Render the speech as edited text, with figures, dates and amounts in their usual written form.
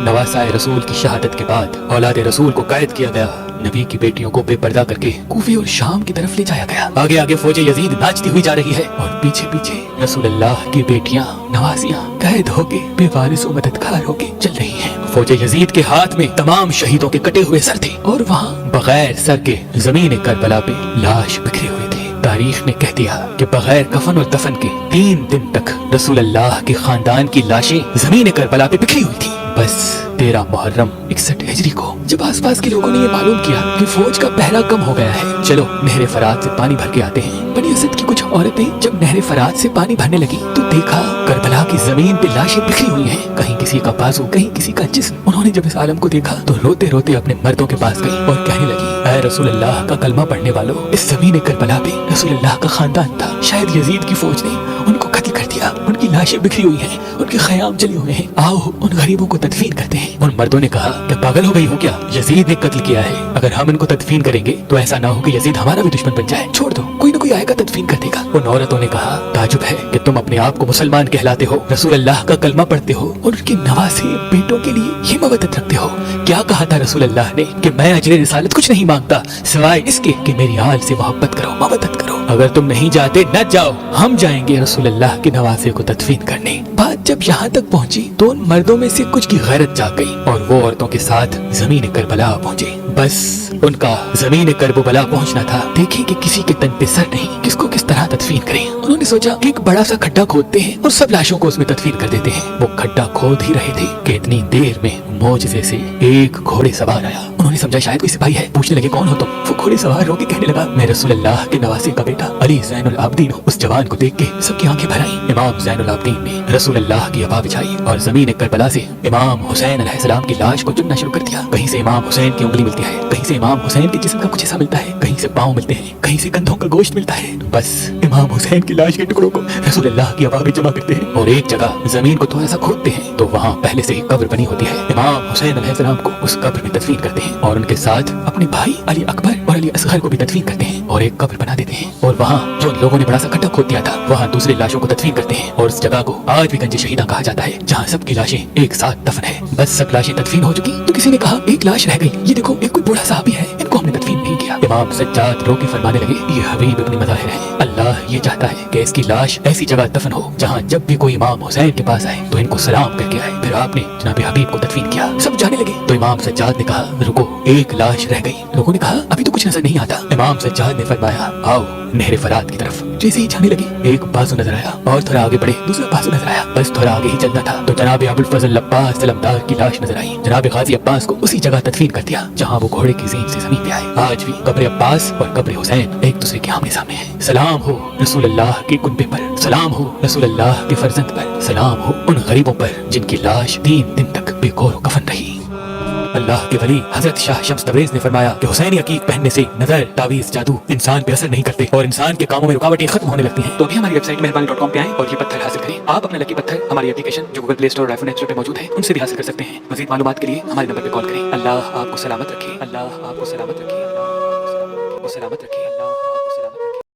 नवासाए रसूल की शहादत के बाद औलाद रसूल को कैद किया गया। नबी की बेटियों को बेपर्दा करके कूफे और शाम की तरफ ले जाया गया। आगे आगे फौजे यजीद नाचती हुई जा रही है और पीछे पीछे रसूलुल्लाह की बेटियां नवासियां कैद होके बेवारिस और मददगार होके चल रही हैं। फौजे यजीद के हाथ में तमाम शहीदों के कटे हुए सर थे और वहाँ बगैर सर के जमीन करबला पे लाश बिखरे हुए थे। तारीख ने कह दिया कि बगैर कफन और दफन के 3 दिन तक रसूलुल्लाह के खानदान की लाशें जमीन करबला पे बिखरी हुई थी। बस 13 मुहर्रम 61 हिजरी को जब आसपास के लोगों ने ये मालूम किया कि फौज का पहरा कम हो गया है, चलो नहर फरात से पानी भर के आते हैं। बनी असद की कुछ औरतें जब नहर फरात से पानी भरने लगी तो देखा करबला की जमीन पे लाशें बिखरी हुई हैं, कहीं किसी का बाजू कहीं किसी का जिस्म। उन्होंने जब इस आलम को देखा तो रोते रोते अपने मर्दों के पास गई और कहने लगी, ऐ रसूलुल्लाह का कलमा पढ़ने वालों, इस जमीन करबला पे रसूलुल्लाह का खानदान था। शायद यजीद की फौज ने उनको कत्ल कर दिया, उनकी लाशें बिखरी हुई हैं, उनके खयाम जले हुए हैं। आओ उन गरीबों को तदफीन करते हैं। उन मर्दों ने कहा, क्या पागल हो गई हो क्या? यजीद ने कत्ल किया है, अगर हम इनको तदफीन करेंगे तो ऐसा ना हो कि यजीद हमारा भी दुश्मन बन जाए। छोड़ दो, कोई ना कोई आएगा तदफीन कर देगा। उन औरतों ने कहा, ताजुब है कि तुम अपने आप को मुसलमान कहलाते हो, रसूलुल्लाह का कलमा पढ़ते हो और उनके नवासे बेटों के लिए ये मवद्दत रखते हो। क्या कहा था रसूलुल्लाह ने कि मैं अजर रिसालत कुछ नहीं मांगता सिवाय इसके कि मेरी आल से मोहब्बत करो, मवद्दत करो। अगर तुम नहीं जाते न जाओ, हम जाएंगे रसूलुल्लाह के नवासे को तदफीन करने। बात जब यहाँ तक पहुँची तो उन मर्दों में से कुछ की गैरत जाग गई और वो औरतों के साथ जमीन करबला पहुँचे। बस उनका जमीन करबला पहुँचना था। देखें कि किसी के तन पे सर नहीं, किसको किस तरह तदफीन करें। उन्होंने सोचा एक बड़ा सा खड्डा खोदते हैं और सब लाशों को उसमें तदफीन कर देते हैं। वो खड्डा खोद ही रहे थे कि इतनी देर में मोजज़े से एक घोड़े सवार आया। उन्होंने समझा शायद कोई सिपाही है, पूछने लगे कौन हो तुम? वो घोड़े सवार होके कहने लगा, मैं रसूलुल्लाह के नवासे का बेटा अली ज़ैनुल आबिदीन हूँ। उस जवान को देख के सबकी आंखें भर आईं। इमाम ज़ैनुल आबिदीन ने रसूलुल्लाह की हवा बिछाई और जमीन करबला से इमाम हुसैन अलैहिस्सलाम की लाश को चुनना शुरू कर दिया। कहीं से इमाम हुसैन की उंगली मिलती है, कहीं से इमाम हुसैन के जिस्म का कुछ हिस्सा मिलता है, कहीं से पाँव मिलते हैं, कहीं से कंधों का गोश्त मिलता है। बस इमाम हुसैन की लाश के टुकड़ों को रसूलुल्लाह की हवा में जमा करते हैं और एक जगह जमीन को थोड़ा सा खोदते हैं तो वहाँ पहले से ही कब्र बनी होती है। इमाम हुसैन अलैहिस्सलाम को उस कब्र में तदफीन करते हैं और उनके साथ अपने भाई अली अकबर और अली असगर को भी तदफीन करते हैं और एक कब्र बना देते हैं। और वहाँ जो लोगों ने बड़ा सा खड्डा खोद दिया था वहाँ दूसरी लाशों को तदफीन करते हैं और उस जगह को आज भी गंज शहीदा कहा जाता है, जहाँ सबकी लाशें एक साथ दफन है। बस सब लाशें तदफीन हो चुकी तो किसी ने कहा एक लाश रह गई, ये देखो एक कोई बूढ़ा साहबी है, इनको हमने तदफीन नहीं किया। इमाम सज्जाद रो के फरमाने लगे, ये हबीब इब्न मज़ाहिर है, अल्लाह ये चाहता है कि इसकी लाश ऐसी जगह दफन हो जहाँ जब भी कोई इमाम हुसैन के पास आए तो इनको सलाम करके आए। फिर आपने जनाब हबीब को तदफीन किया। सब जाने लगे तो इमाम सज्जाद ने कहा, रुको एक लाश रह गई। लोगों ने कहा अभी तो कुछ नजर नहीं आता। इमाम सज्जाद ने फरमाया, आओ नहर फरात की तरफ। जैसे ही जाने लगे एक बाजू नजर आया और थोड़ा आगे बढ़े दूसरा बाजू नजर आया। बस थोड़ा आगे ही चलना था तो जनाब अबुल फजल अब्बास सलमदार की लाश नजर आई। जनाब गाजी अब्बास को उसी जगह तदफीन कर दिया जहाँ वो घोड़े की ज़ीन से जमीन पे आए। आज भी कब्र अब्बास और कब्र हुसैन एक दूसरे के आमने सामने है। सलाम हो रसूलुल्लाह के कुनबे पर, सलाम हो रसूलुल्लाह के फर्जंद पर, सलाम हो उन गरीबों पर जिनकी लाश 3 दिन तक बेगौर कफन रही। अल्लाह के वली हजरत शाह शम्स तबरेज़ ने फरमाया कि हुसैनी अकीक पहनने से नजर, तावीज़, जादू इंसान पे असर नहीं करते और इंसान के कामों में रुकावटें खत्म होने लगती हैं। तो अभी हमारी वेबसाइट मेहरबानी.com पे आएं और ये पत्थर हासिल करें। आप अपना लकी पत्थर हमारी एप्लीकेशन जो गूगल प्ले स्टोर और आईफोन ऐप पे मौजूद है उनसे भी हासिल कर सकते हैं। मज़ीद मालूमात के लिए हमारे नंबर पे कॉल करें। अल्लाह आपको सलामत रखे, अल्लाह आपको सलामत रखे, अल्लाह आपको सलामत रखे।